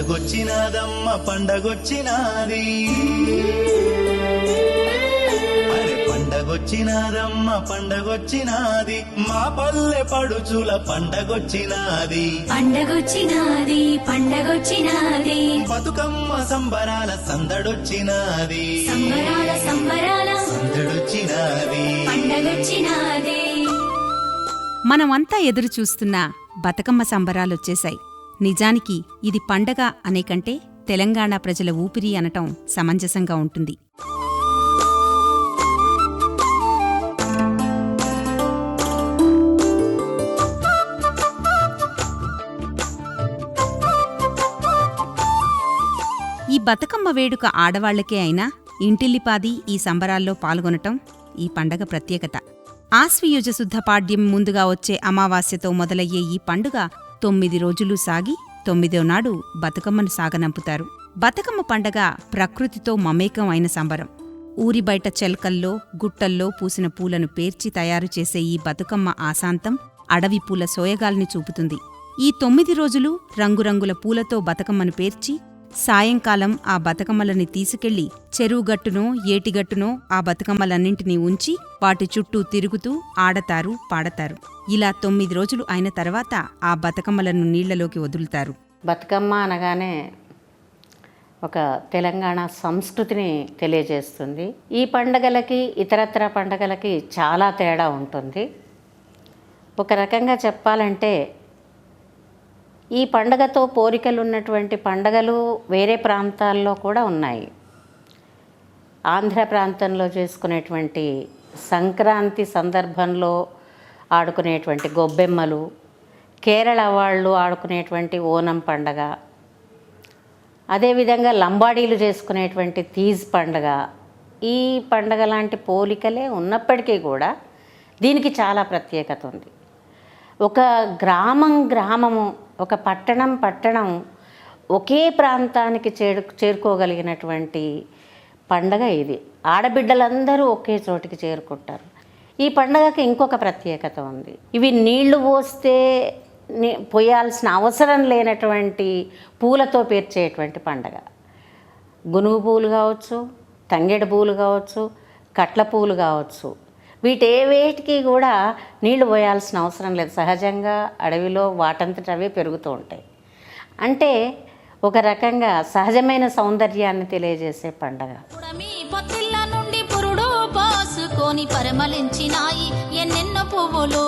పండగొచ్చినాదమ్మ పండగొచ్చినాది, అరే పండగొచ్చినాదమ్మ పండగొచ్చినాది, మా పల్లె పడుచుల పండగొచ్చినాది. పండగొచ్చినాది పండగొచ్చినాది, బతుకమ్మ సంబరాల సందడొచ్చినాది, సంబరాల సంబరాల సందడొచ్చినాది. పండగొచ్చినాది. మనమంతా ఎదురుచూస్తున్న బతుకమ్మ సంబరాలొచ్చేశాయి. నిజానికి ఇది పండగ అనే కంటే తెలంగాణ ప్రజల ఊపిరి అనటం సమంజసంగా ఉంటుంది. ఈ బతుకమ్మ వేడుక ఆడవాళ్లకే అయినా ఇంటిల్లిపాది ఈ సంబరాల్లో పాల్గొనటం ఈ పండగ ప్రత్యేకత. ఆశ్వయుజ శుద్ధ పాడ్యం ముందుగా వచ్చే అమావాస్యతో మొదలయ్యే ఈ పండుగ 9 రోజులు సాగి 9వ నాడు బతుకమ్మను సాగనంపుతారు. బతుకమ్మ పండగ ప్రకృతితో మమేకం అయిన సంబరం. ఊరి బయట చెల్కల్లో గుట్టల్లో పూసిన పూలను పేర్చి తయారు చేసే ఈ బతుకమ్మ ఆశాంతం అడవి పూల సోయగాల్ని చూపుతుంది. ఈ 9 రోజులు రంగురంగుల పూలతో బతుకమ్మను పేర్చి సాయంకాలం ఆ బతుకమ్మలని తీసుకెళ్లి చెరువుగట్టునో ఏటిగట్టునో ఆ బతుకమ్మలన్నింటినీ ఉంచి వాటి చుట్టూ తిరుగుతూ ఆడతారు పాడతారు. ఇలా 9 రోజులు అయిన తర్వాత ఆ బతుకమ్మలను నీళ్లలోకి వదులుతారు. బతుకమ్మ అనగానే ఒక తెలంగాణ సంస్కృతిని తెలియజేస్తుంది. ఈ పండగలకి ఇతరత్ర పండగలకి చాలా తేడా ఉంటుంది. ఒక రకంగా చెప్పాలంటే ఈ పండగతో పోలికలు ఉన్నటువంటి పండగలు వేరే ప్రాంతాల్లో కూడా ఉన్నాయి. ఆంధ్ర ప్రాంతంలో చేసుకునేటువంటి సంక్రాంతి సందర్భంలో ఆడుకునేటువంటి గొబ్బెమ్మలు, కేరళ వాళ్ళు ఆడుకునేటువంటి ఓనం పండగ, అదేవిధంగా లంబాడీలు చేసుకునేటువంటి తీజ్ పండగ, ఈ పండగ లాంటి పోలికలే ఉన్నప్పటికీ కూడా దీనికి చాలా ప్రత్యేకత ఉంది. ఒక గ్రామము, ఒక పట్టణం ఒకే ప్రాంతానికి చేరుకోగలిగినటువంటి పండగ ఇది. ఆడబిడ్డలందరూ ఒకే చోటికి చేరుకుంటారు. ఈ పండగకి ఇంకొక ప్రత్యేకత ఉంది. ఇవి నీళ్లు పోస్తే పోయాల్సిన అవసరం లేనటువంటి పూలతో పేర్చేటువంటి పండగ. గునుగు పూలు కావచ్చు, తంగేడు పూలు కావచ్చు, కట్ల పూలు కావచ్చు, వీటేవేటికి కూడా నీళ్లు పోయాల్సిన అవసరం లేదు. సహజంగా అడవిలో వాటంతట అవే పెరుగుతూ ఉంటాయి. అంటే ఒక రకంగా సహజమైన సౌందర్యాన్ని తెలియజేసే పండగ. పొత్తిళ్ళ నుండి పురుడు పోసుకొని పరిమళించినాయి ఎన్నెన్నో పువ్వులు,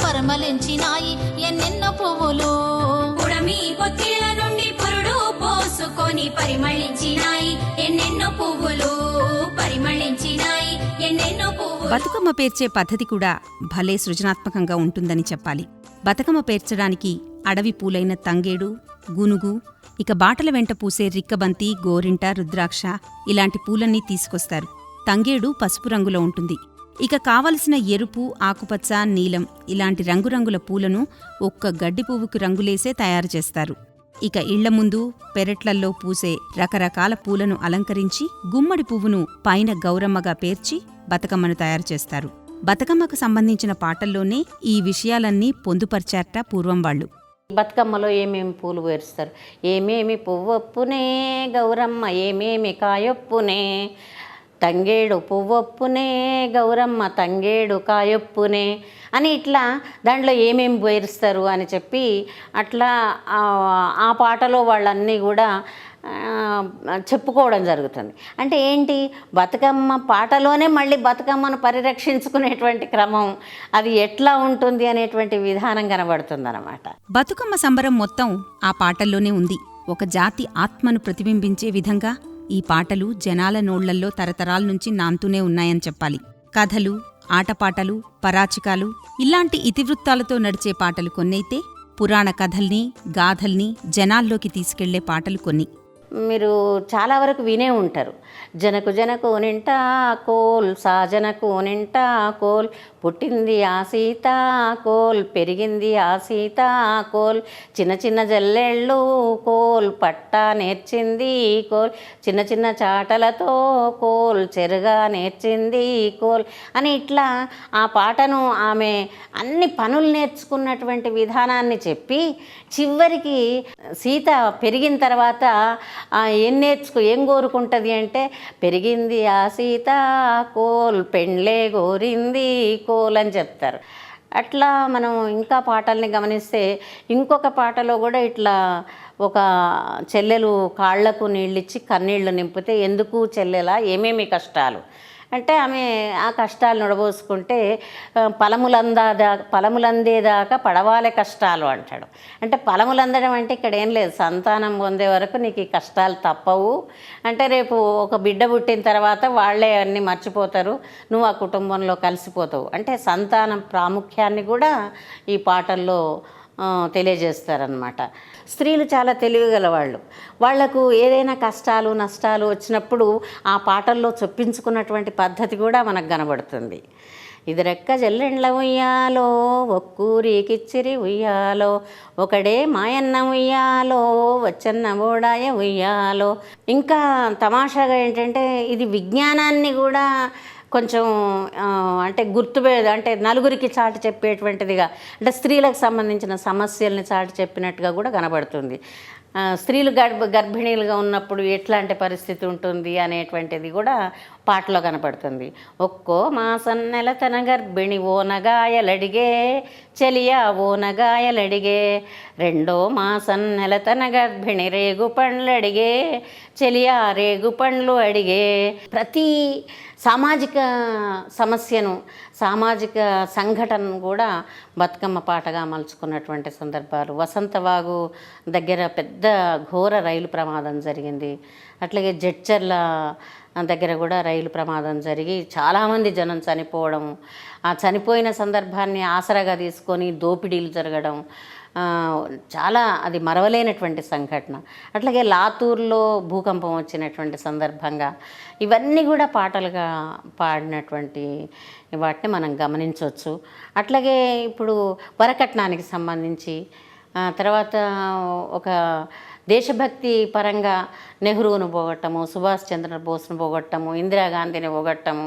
పరిమళించినాయి ఎన్నెన్నో పువ్వులు. ఉడమి పొత్తిళ్ళ నుండి పురుడు పోసుకొని పరిమళించినాయి ఎన్నెన్నో పువ్వులు, పరిమళించినాయి ఎన్నెన్నో పువ్వులు. బతుకమ్మ పేర్చే పద్ధతి కూడా భలే సృజనాత్మకంగా ఉంటుందని చెప్పాలి. బతుకమ్మ పేర్చడానికి అడవి పూలైన తంగేడు, గునుగు, ఇక బాటల వెంట పూసే రిక్కబంతి, గోరింట, రుద్రాక్ష ఇలాంటి పూలన్నీ తీసుకొస్తారు. తంగేడు పసుపు రంగులో ఉంటుంది. ఇక కావలసిన ఎరుపు, ఆకుపచ్చ, నీలం ఇలాంటి రంగురంగుల పూలను ఒక్క గడ్డి పువ్వుకి రంగులేసే తయారు చేస్తారు. ఇక ఇళ్ల ముందు పెరట్లల్లో పూసే రకరకాల పూలను అలంకరించి గుమ్మడి పువ్వును పైన గౌరమ్మగా పేర్చి బతుకమ్మను తయారు చేస్తారు. బతుకమ్మకు సంబంధించిన పాటల్లోనే ఈ విషయాలన్నీ పొందుపర్చారట పూర్వం వాళ్ళు. బతుకమ్మలో ఏమేమి పూలు పేరుస్తారు? ఏమేమి పువ్వొప్పునే గౌరమ్మ, ఏమేమి కాయొప్పునే, తంగేడు పువ్వొప్పునే గౌరమ్మ, తంగేడు కాయొప్పునే అని ఇట్లా దాంట్లో ఏమేమి పేరుస్తారు అని చెప్పి అట్లా ఆ పాటలో వాళ్ళన్నీ కూడా చెప్పుకోవడం జరుగుతుంది. అంటే ఏంటి, బతుకమ్మ పాటలోనే మళ్ళీ బతుకమ్మను పరిరక్షించుకునేటువంటి క్రమం అది ఎట్లా ఉంటుంది అనేటువంటి విధానం కనబడుతుందన్నమాట. బతుకమ్మ సంబరం మొత్తం ఆ పాటల్లోనే ఉంది. ఒక జాతి ఆత్మను ప్రతిబింబించే విధంగా ఈ పాటలు జనాల నోళ్లల్లో తరతరాల నుంచి నాంతూనే ఉన్నాయని చెప్పాలి. కథలు, ఆటపాటలు, పరాచికాలు ఇలాంటి ఇతివృత్తాలతో నడిచే పాటలు కొన్నైతే, పురాణ కథల్ని, గాథల్ని జనాల్లోకి తీసుకెళ్లే పాటలు కొన్ని. మీరు చాలా వరకు వినే ఉంటారు. జనకు జనకు నింటా కోల్ సాజనకు నింటా కోల్ పుట్టింది ఆ సీత కోల్ పెరిగింది ఆ సీత కోల్ చిన్న చిన్న జల్లెళ్ళు కోల్ పట్టా నేర్చింది కోల్ చిన్న చిన్న చాటలతో కోల్ చెరుగా నేర్చింది కోల్ అని ఇట్లా ఆ పాటను ఆమె అన్ని పనులు నేర్చుకున్నటువంటి విధానాన్ని చెప్పి చివరికి సీత పెరిగిన తర్వాత ఏం కోరుకుంటుంది అంటే పెరిగింది ఆ సీత కోల్ పెండ్లే కోరింది కోల్ అని చెప్తారు. అట్లా మనం ఇంకా పాటల్ని గమనిస్తే ఇంకొక పాటలో కూడా ఇట్లా ఒక చెల్లెలు కాళ్లకు నీళ్ళిచ్చి కన్నీళ్లు నింపితే ఎందుకు చెల్లెలా ఏమేమి కష్టాలు అంటే ఆమె ఆ కష్టాలు నొడబోసుకుంటే ఫలములందేదాకా పడవాలే కష్టాలు అంటాడు. అంటే ఫలములందడం అంటే ఇక్కడ ఏం లేదు, సంతానం పొందే వరకు నీకు ఈ కష్టాలు తప్పవు. అంటే రేపు ఒక బిడ్డ పుట్టిన తర్వాత వాళ్ళే అన్నీ మర్చిపోతారు, నువ్వు ఆ కుటుంబంలో కలిసిపోతావు. అంటే సంతానం ప్రాముఖ్యాన్ని కూడా ఈ పాటల్లో తెలియజేస్తారనమాట. స్త్రీలు చాలా తెలివిగల వాళ్ళు. వాళ్లకు ఏదైనా కష్టాలు నష్టాలు వచ్చినప్పుడు ఆ పాటల్లో చొప్పించుకున్నటువంటి పద్ధతి కూడా మనకు కనబడుతుంది. ఇది రెక్క జల్లెండ్ల ఉయ్యాలో ఒక్కూరికిచ్చిరి ఉయ్యాలో ఒకడే మాయన్న ఉయ్యాలో వచ్చన్న ఓడాయ ఉయ్యాలో. ఇంకా తమాషాగా ఏంటంటే ఇది విజ్ఞానాన్ని కూడా కొంచెం అంటే అంటే నలుగురికి చాటి చెప్పేటువంటిదిగా, అంటే స్త్రీలకు సంబంధించిన సమస్యల్ని చాటి చెప్పినట్టుగా కూడా కనబడుతుంది. స్త్రీలు గర్భిణీలుగా ఉన్నప్పుడు ఎట్లాంటి పరిస్థితి ఉంటుంది అనేటువంటిది కూడా పాటలో కనపడుతుంది. ఒక్కో మాసం నెల తన గర్భిణి ఓనగాయలడిగే చెలియా ఓనగాయలడిగే, రెండో మాసం నెల తన గర్భిణి రేగు పండ్లు అడిగే చెలియా రేగు పండ్లు అడిగే. ప్రతి సామాజిక సమస్యను సామాజిక సంఘటనను కూడా బతుకమ్మ పాటగా మలుచుకున్నటువంటి సందర్భాలు. వసంతవాగు దగ్గర పెద్ద ఘోర రైలు ప్రమాదం జరిగింది. అట్లాగే జడ్చర్ల దగ్గర కూడా రైలు ప్రమాదం జరిగి చాలామంది జనం చనిపోవడం, ఆ చనిపోయిన సందర్భాన్ని ఆసరాగా తీసుకొని దోపిడీలు జరగడం చాలా అది మరవలేనటువంటి సంఘటన. అట్లాగే లాతూర్లో భూకంపం వచ్చినటువంటి సందర్భంగా ఇవన్నీ కూడా పాటలుగా పాడినటువంటి వాటిని మనం గమనించవచ్చు. అట్లాగే ఇప్పుడు వరకట్నానికి సంబంధించి తర్వాత ఒక దేశభక్తి పరంగా నెహ్రూను పోగొట్టము, సుభాష్ చంద్రబోస్ను పోగొట్టము, ఇందిరాగాంధీని పోగొట్టము,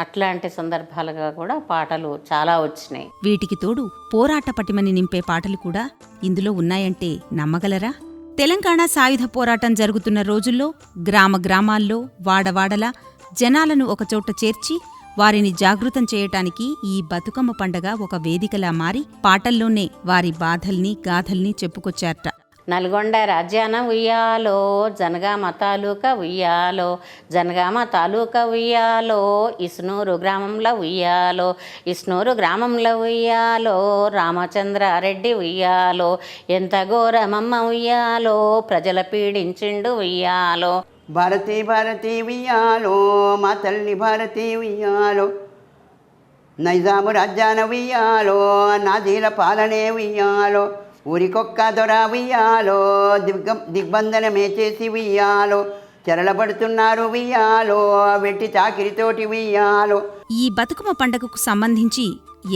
అట్లాంటి సందర్భాలుగా కూడా పాటలు చాలా వచ్చినాయి. వీటికి తోడు పోరాట పటిమని నింపే పాటలు కూడా ఇందులో ఉన్నాయంటే నమ్మగలరా? తెలంగాణ సాయుధ పోరాటం జరుగుతున్న రోజుల్లో గ్రామ గ్రామాల్లో వాడవాడలా జనాలను ఒకచోట చేర్చి వారిని జాగృతం చేయటానికి ఈ బతుకమ్మ పండగ ఒక వేదికలా మారి పాటల్లోనే వారి బాధల్ని గాథల్ని చెప్పుకొచ్చారట. నల్గొండ రాజ్యాన ఉయ్యాలో జనగామ తాలూకా ఉయ్యాలో, జనగామ తాలూకా ఉయ్యాలో, ఇస్నూరు గ్రామంలో ఉయ్యాలో, ఇస్నూరు గ్రామంలో ఉయ్యాలో, రామచంద్రారెడ్డి ఉయ్యాలో, ఎంత ఘోరమమ్మ ఉయ్యాలో, ప్రజల పీడించిండు ఉయ్యాలో. భారతీ భారతీ ఉయ్యాలో, మా తల్లి భారతీ ఉయ్యాలో, నైజాము రాజ్యాన ఉయ్యాలో, నాజీల పాలనే ఉయ్యాలో, ఊరికొక్క దొర ఉయ్యాలో, దిగ్బంధనమే చేసి ఉయ్యాలో, చెరలబడుతున్నారు ఉయ్యాలో, వెట్టి చాకిరితోటి ఉయ్యాలో. ఈ బతుకమ్మ పండగకు సంబంధించి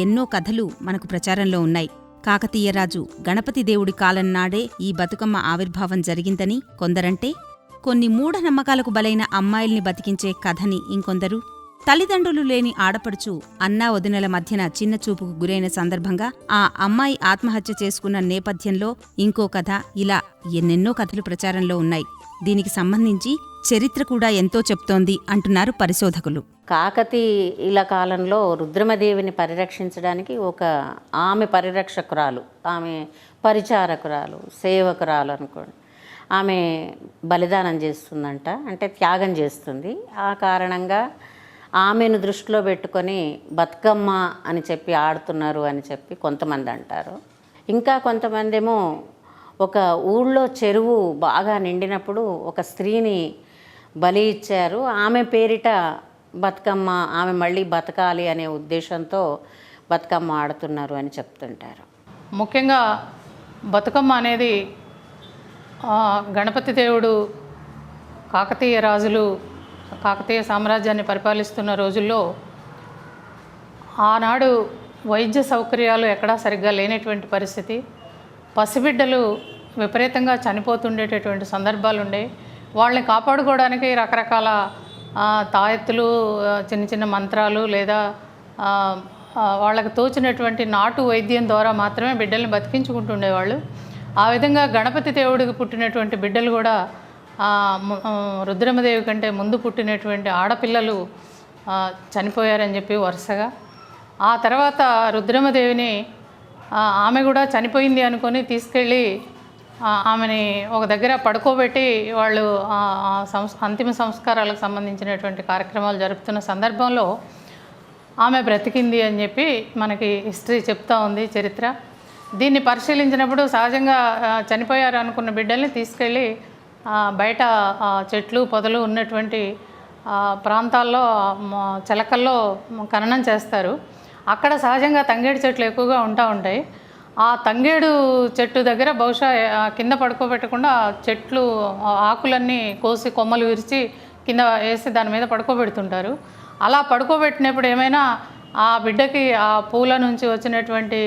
ఎన్నో కథలు మనకు ప్రచారంలో ఉన్నాయి. కాకతీయరాజు గణపతి దేవుడి కాలం నాడే ఈ బతుకమ్మ ఆవిర్భావం జరిగిందని కొందరంటే, కొన్ని మూఢనమ్మకాలకు బలైన అమ్మాయిల్ని బతికించే కథని ఇంకొందరు, తల్లిదండ్రులు లేని ఆడపడుచు అన్నా వదినల మధ్యన చిన్న చూపుకు గురైన సందర్భంగా ఆ అమ్మాయి ఆత్మహత్య చేసుకున్న నేపథ్యంలో ఇంకో కథ, ఇలా ఎన్నెన్నో కథలు ప్రచారంలో ఉన్నాయి. దీనికి సంబంధించి చరిత్ర కూడా ఎంతో చెప్తోంది అంటున్నారు పరిశోధకులు. కాకతీయుల కాలంలో రుద్రమదేవిని పరిరక్షించడానికి ఒక ఆమె పరిరక్షకురాలు, ఆమె పరిచారకురాలు, సేవకురాలు అనుకోండి, ఆమె బలిదానం చేస్తుందంట, అంటే త్యాగం చేస్తుంది. ఆ కారణంగా ఆమెను దృష్టిలో పెట్టుకొని బతుకమ్మ అని చెప్పి ఆడుతున్నారు అని చెప్పి కొంతమంది అంటారు. ఇంకా కొంతమంది ఏమో ఒక ఊళ్ళో చెరువు బాగా నిండినప్పుడు ఒక స్త్రీని బలి ఇచ్చారు, ఆమె పేరిట బతుకమ్మ, ఆమె మళ్ళీ బతకాలి అనే ఉద్దేశంతో బతుకమ్మ ఆడుతున్నారు అని చెప్తుంటారు. ముఖ్యంగా బతుకమ్మ అనేది గణపతి దేవుడు కాకతీయ రాజులు కాకతీయ సామ్రాజ్యాన్ని పరిపాలిస్తున్న రోజుల్లో ఆనాడు వైద్య సౌకర్యాలు ఎక్కడా సరిగ్గా లేనటువంటి పరిస్థితి. పసిబిడ్డలు విపరీతంగా చనిపోతుండేటటువంటి సందర్భాలు ఉండే. వాళ్ళని కాపాడుకోవడానికి రకరకాల తాయెత్తులు, చిన్న చిన్న మంత్రాలు లేదా వాళ్ళకి తోచినటువంటి నాటు వైద్యం ద్వారా మాత్రమే బిడ్డల్ని బతికించుకుంటుండేవాళ్ళు. ఆ విధంగా గణపతి దేవుడికి పుట్టినటువంటి బిడ్డలు కూడా రుద్రమదేవి కంటే ముందు పుట్టినటువంటి ఆడపిల్లలు చనిపోయారని చెప్పి వరుసగా. ఆ తర్వాత రుద్రమదేవిని ఆమె కూడా చనిపోయింది అనుకొని తీసుకెళ్ళి ఆమెని ఒక దగ్గర పడుకోబెట్టి వాళ్ళు అంతిమ సంస్కారాలకు సంబంధించినటువంటి కార్యక్రమాలు జరుపుతున్న సందర్భంలో ఆమె బ్రతికింది అని చెప్పి మనకి హిస్టరీ చెప్తా ఉంది, చరిత్ర. దీన్ని పరిశీలించినప్పుడు సహజంగా చనిపోయారు అనుకున్న బిడ్డల్ని తీసుకెళ్ళి బయట చెట్లు పొదలు ఉన్నటువంటి ప్రాంతాల్లో చిలకల్లో ఖననం చేస్తారు. అక్కడ సహజంగా తంగేడు చెట్లు ఎక్కువగా ఉంటాయి. ఆ తంగేడు చెట్టు దగ్గర బహుశా కింద పడుకోబెట్టకుండా చెట్లు ఆకులన్నీ కోసి కొమ్మలు విరిచి కింద వేసి దాని మీద పడుకోబెడుతుంటారు. అలా పడుకోబెట్టినప్పుడు ఏమైనా ఆ బిడ్డకి ఆ పూల నుంచి వచ్చినటువంటి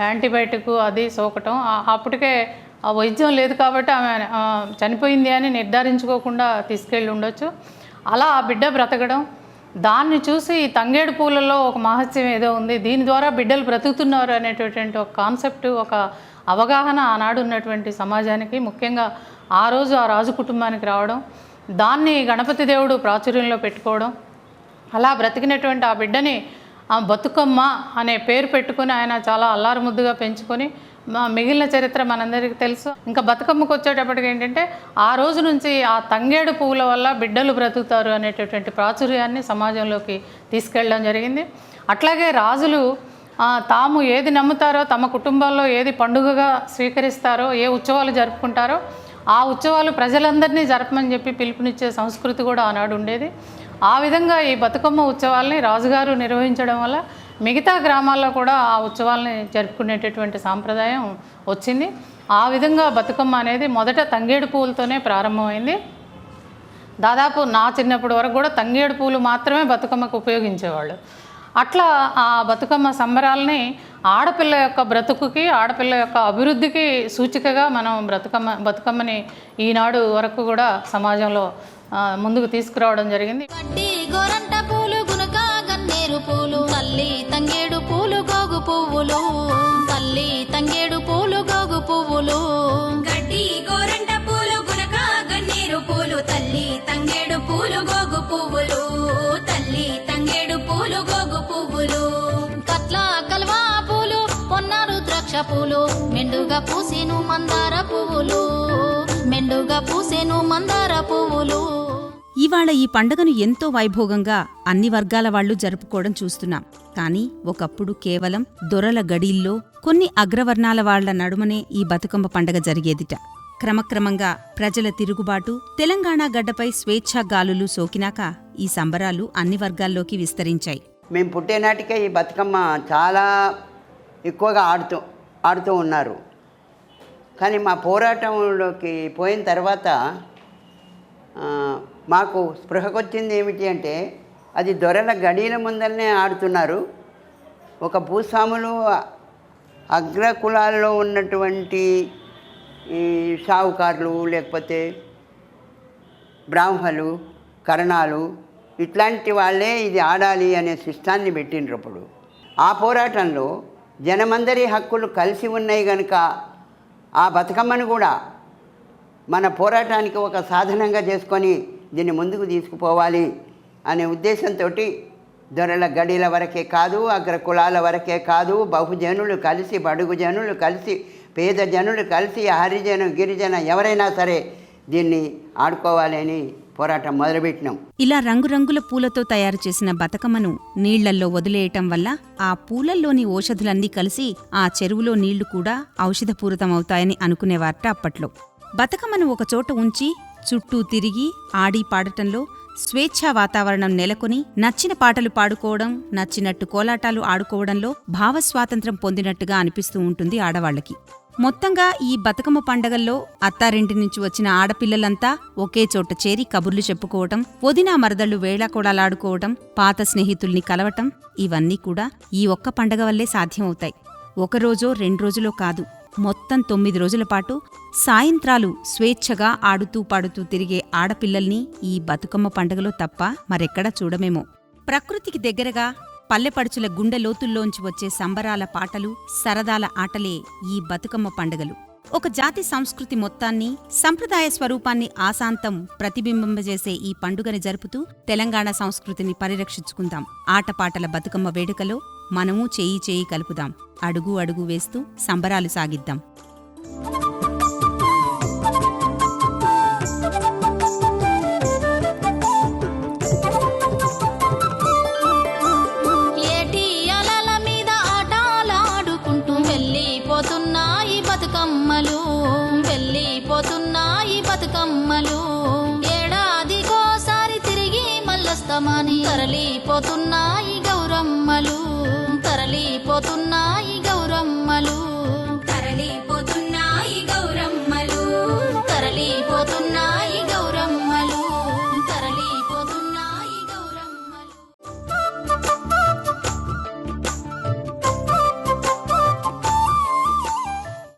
యాంటీబయాటిక్ అది సోకటం, అప్పటికే వైద్యం లేదు కాబట్టి ఆమె చనిపోయింది అని నిర్ధారించుకోకుండా తీసుకెళ్ళి ఉండొచ్చు. అలా ఆ బిడ్డ బ్రతకడం, దాన్ని చూసి తంగేడు పూలలో ఒక మహత్యం ఏదో ఉంది, దీని ద్వారా బిడ్డలు బ్రతుకుతున్నారు అనేటటువంటి ఒక కాన్సెప్ట్, ఒక అవగాహన ఆనాడు ఉన్నటువంటి సమాజానికి, ముఖ్యంగా ఆ రోజు ఆ రాజు కుటుంబానికి రావడం, దాన్ని గణపతి దేవుడు ప్రాచుర్యంలో పెట్టుకోవడం, అలా బ్రతికినటువంటి ఆ బిడ్డని బతుకమ్మ అనే పేరు పెట్టుకుని ఆయన చాలా అల్లారుముద్దుగా పెంచుకొని మిగిలిన చరిత్ర మనందరికీ తెలుసు. ఇంకా బతుకమ్మకు వచ్చేటప్పటికి ఏంటంటే ఆ రోజు నుంచి ఆ తంగేడు పువ్వుల వల్ల బిడ్డలు బ్రతుకుతారు అనేటటువంటి ప్రాచుర్యాన్ని సమాజంలోకి తీసుకెళ్ళడం జరిగింది. అట్లాగే రాజులు తాము ఏది నమ్ముతారో, తమ కుటుంబాల్లో ఏది పండుగగా స్వీకరిస్తారో, ఏ ఉత్సవాలు జరుపుకుంటారో ఆ ఉత్సవాలు ప్రజలందరినీ జరపమని చెప్పి పిలుపునిచ్చే సంస్కృతి కూడా ఆనాడు ఉండేది. ఆ విధంగా ఈ బతుకమ్మ ఉత్సవాల్ని రాజుగారు నిర్వహించడం వల్ల మిగతా గ్రామాల్లో కూడా ఆ ఉత్సవాల్ని జరుపుకునేటటువంటి సాంప్రదాయం వచ్చింది. ఆ విధంగా బతుకమ్మ అనేది మొదట తంగేడు పువ్వులతోనే ప్రారంభమైంది. దాదాపు నా చిన్నప్పటి వరకు కూడా తంగేడు పువ్వులు మాత్రమే బతుకమ్మకు ఉపయోగించేవాళ్ళు. అట్లా ఆ బతుకమ్మ సంబరాలని ఆడపిల్ల యొక్క బ్రతుకుకి, ఆడపిల్ల యొక్క అభివృద్ధికి సూచికగా మనం బతుకమ్మని ఈనాడు వరకు కూడా సమాజంలో ముందుకు తీసుకురావడం జరిగింది. గడ్డి గోరంట పూలు, గునక గన్నేరు పూలు, తల్లి తంగేడు పూలు, గోగు పువ్వులు, తల్లి తంగేడు పూలు, గోగు పువ్వులు. గడ్డి గోరంట పూలు, గునక గన్నేరు పూలు, తల్లి తంగేడు పూలు, గోగు పువ్వులు, తల్లి తంగేడు పూలు, గోగు పువ్వులు. కట్ల కల్వా పూలు, పొన్నారు ద్రాక్ష పూలు, మెండుగా పూసేను మందార పువ్వులు, మెండుగా పూసేను మందార పువ్వులు. ఇవాళ ఈ పండుగను ఎంతో వైభోగంగా అన్ని వర్గాల వాళ్లు జరుపుకోవడం చూస్తున్నాం. కానీ ఒకప్పుడు కేవలం దొరల గడీల్లో కొన్ని అగ్రవర్ణాల వాళ్ల నడుమనే ఈ బతుకమ్మ పండగ జరిగేదిట. క్రమక్రమంగా ప్రజల తిరుగుబాటు, తెలంగాణ గడ్డపై స్వేచ్ఛా గాలులు సోకినాక ఈ సంబరాలు అన్ని వర్గాల్లోకి విస్తరించాయి. మేము పుట్టేనాటికే ఈ బతుకమ్మ చాలా ఎక్కువగా ఆడుతూ ఉన్నారు. కానీ మా పోరాటంలోకి పోయిన తర్వాత మాకు స్పృహకొచ్చింది ఏమిటి అంటే, అది దొరల గడీల ముందరనే ఆడుతున్నారు. ఒక భూస్వాములు అగ్రకులాల్లో ఉన్నటువంటి ఈ షావుకారులు, లేకపోతే బ్రాహ్మలు, కరణాలు, ఇట్లాంటి వాళ్ళే ఇది ఆడాలి అనే సిస్టాన్ని పెట్టిండ్రు. అప్పుడు ఆ పోరాటంలో జనమందరి హక్కులు కలిసి ఉన్నాయి కనుక ఆ బతుకమ్మను కూడా మన పోరాటానికి ఒక సాధనంగా చేసుకొని దీన్ని ముందుకు తీసుకుపోవాలి అనే ఉద్దేశంతో దొరల గడిల వరకే కాదు, అగ్ర కులాల వరకే కాదు, బహుజనులు కలిసి, బడుగు జనులు కలిసి, పేద జనులు కలిసి, హరిజన గిరిజన ఎవరైనా సరే దీన్ని ఆడుకోవాలి అని పోరాటం మొదలుపెట్టినాం. ఇలా రంగురంగుల పూలతో తయారు చేసిన బతుకమ్మను నీళ్లల్లో వదిలేయటం వల్ల ఆ పూలల్లోని ఓషధులన్నీ కలిసి ఆ చెరువులో నీళ్లు కూడా ఔషధపూరితమవుతాయని అనుకునేవారట అప్పట్లో. బతుకమ్మను ఒకచోట ఉంచి చుట్టూ తిరిగి ఆడి పాడటంలో స్వేచ్ఛా వాతావరణం నెలకొని నచ్చిన పాటలు పాడుకోవడం, నచ్చినట్టు కోలాటాలు ఆడుకోవడంలో భావస్వాతంత్ర్యం పొందినట్టుగా అనిపిస్తూ ఉంటుంది ఆడవాళ్లకి. మొత్తంగా ఈ బతుకమ్మ పండగల్లో అత్తారింటి నుంచి వచ్చిన ఆడపిల్లలంతా ఒకే చోట చేరి కబుర్లు చెప్పుకోవటం, వదినా మరదళ్లు వేళాకోళాలాడుకోవటం, పాత స్నేహితుల్ని కలవటం ఇవన్నీ కూడా ఈ ఒక్క పండగ వల్లే సాధ్యమవుతాయి. ఒకరోజో 2 రోజులో కాదు, మొత్తం 9 రోజుల పాటు సాయంత్రాలు స్వేచ్ఛగా ఆడుతూ పాడుతూ తిరిగే ఆడపిల్లల్ని ఈ బతుకమ్మ పండగలో తప్ప మరెక్కడా చూడమేమో. ప్రకృతికి దగ్గరగా పల్లెపడుచుల గుండె లోతుల్లోంచి వచ్చే సంబరాల పాటలు, సరదాల ఆటలే ఈ బతుకమ్మ పండుగలు. ఒక జాతి సంస్కృతి మొత్తాన్ని, సంప్రదాయ స్వరూపాన్ని ఆశాంతం ప్రతిబింబింపజేసే ఈ పండుగని జరుపుతూ తెలంగాణ సంస్కృతిని పరిరక్షించుకుందాం. ఆటపాటల బతుకమ్మ వేడుకలో మనమూ చేయి చేయి కలుపుదాం. అడుగు అడుగు వేస్తూ సంబరాలు సాగిద్దాం. ఏటి అలల మీద ఆటలాడుకుంటూ వెళ్ళిపోతున్నాయి బతుకమ్మలు, వెళ్ళిపోతున్నాయి బతుకమ్మలు. ఏడాదికోసారి తిరిగి మళ్ళొస్తామని తరలిపోతున్నాయి గౌరమ్మలు, తరలిపోతున్నాయి